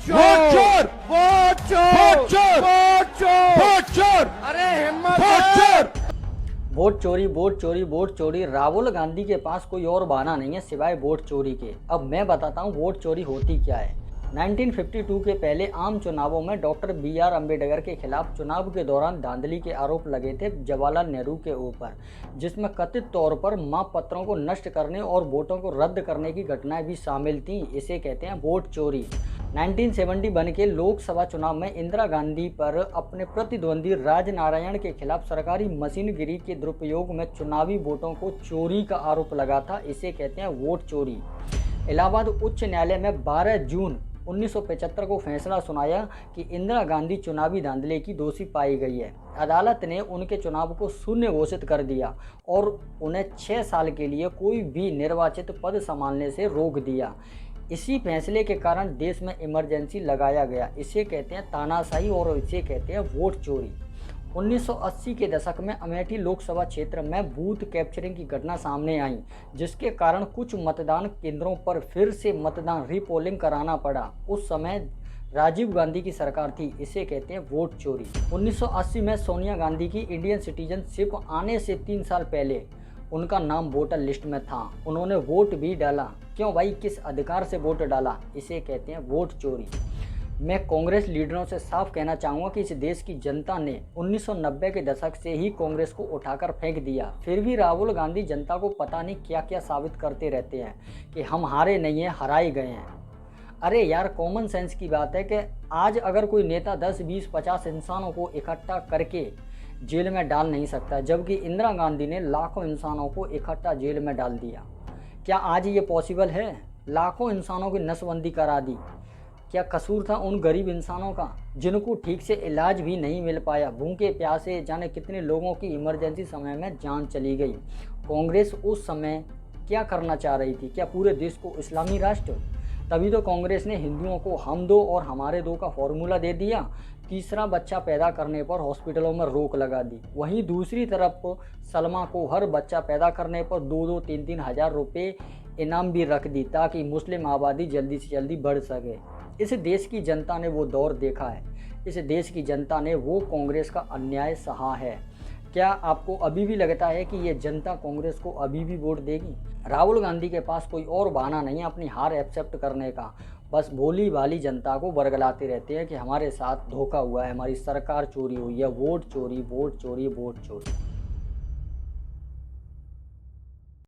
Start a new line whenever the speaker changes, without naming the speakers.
Vote चोर,
vote चोर,
vote चोर,
वोट चोर,
वोट चोर,
अरे हिम्मत
वोट
है।
चोर।
वोट चोरी, वोट चोरी, वोट चोरी। राहुल गांधी के पास कोई और बहाना नहीं है सिवाय वोट चोरी के। अब मैं बताता हूँ वोट चोरी होती क्या है। 1952 के पहले आम चुनावों में डॉक्टर बी.आर. अम्बेडकर के खिलाफ चुनाव के दौरान धांधली के आरोप लगे थे जवाहरलाल नेहरू के ऊपर, जिसमें कथित तौर पर माप पत्रों को नष्ट करने और वोटों को रद्द करने की घटनाएं भी शामिल थीं। इसे कहते हैं वोट चोरी। 1971 के लोकसभा चुनाव में इंदिरा गांधी पर अपने प्रतिद्वंदी राजनारायण के खिलाफ सरकारी मशीनगिरी के दुरुपयोग में चुनावी वोटों को चोरी का आरोप लगा था। इसे कहते हैं वोट चोरी। इलाहाबाद उच्च न्यायालय में 12 जून 1975 को फैसला सुनाया कि इंदिरा गांधी चुनावी धांधले की दोषी पाई गई है। अदालत ने उनके चुनाव को शून्य घोषित कर दिया और उन्हें 6 साल के लिए कोई भी निर्वाचित पद संभालने से रोक दिया। इसी फैसले के कारण देश में इमरजेंसी लगाया गया। इसे कहते हैं तानाशाही और इसे कहते हैं वोट चोरी। 1980 के दशक में अमेठी लोकसभा क्षेत्र में बूथ कैप्चरिंग की घटना सामने आई, जिसके कारण कुछ मतदान केंद्रों पर फिर से मतदान रीपोलिंग कराना पड़ा। उस समय राजीव गांधी की सरकार थी। इसे कहते हैं वोट चोरी। 1980 में सोनिया गांधी की इंडियन सिटीजनशिप आने से 3 साल पहले उनका नाम वोटर लिस्ट में था। उन्होंने वोट भी डाला। क्यों भाई, किस अधिकार से वोट डाला? इसे कहते हैं वोट चोरी। मैं कांग्रेस लीडरों से साफ कहना चाहूँगा कि इस देश की जनता ने 1990 के दशक से ही कांग्रेस को उठाकर फेंक दिया। फिर भी राहुल गांधी जनता को पता नहीं क्या क्या साबित करते रहते हैं कि हम हारे नहीं हैं, हराए गए हैं। अरे यार, कॉमन सेंस की बात है कि आज अगर कोई नेता 10, 20, 50 इंसानों को इकट्ठा करके जेल में डाल नहीं सकता, जबकि इंदिरा गांधी ने लाखों इंसानों को इकट्ठा जेल में डाल दिया। क्या आज ये पॉसिबल है? लाखों इंसानों की नसबंदी करा दी। क्या कसूर था उन गरीब इंसानों का जिनको ठीक से इलाज भी नहीं मिल पाया? भूखे प्यासे जाने कितने लोगों की इमरजेंसी समय में जान चली गई। कांग्रेस उस समय क्या करना चाह रही थी? क्या पूरे देश को इस्लामी राष्ट्र? तभी तो कांग्रेस ने हिंदुओं को हम दो और हमारे दो का फॉर्मूला दे दिया। तीसरा बच्चा पैदा करने पर हॉस्पिटलों में रोक लगा दी। वहीं दूसरी तरफ सलमा को हर बच्चा पैदा करने पर 2-2, 3-3 हज़ार रुपये इनाम भी रख दी ताकि मुस्लिम आबादी जल्दी से जल्दी बढ़ सके। इस देश की जनता ने वो दौर देखा है। इस देश की जनता ने वो कांग्रेस का अन्याय सहा है। क्या आपको अभी भी लगता है कि ये जनता कांग्रेस को अभी भी वोट देगी? राहुल गांधी के पास कोई और बहाना नहीं है अपनी हार एक्सेप्ट करने का। बस भोली भाली जनता को बरगलाते रहते हैं कि हमारे साथ धोखा हुआ है, हमारी सरकार चोरी हुई है, वोट चोरी, वोट चोरी, वोट चोरी।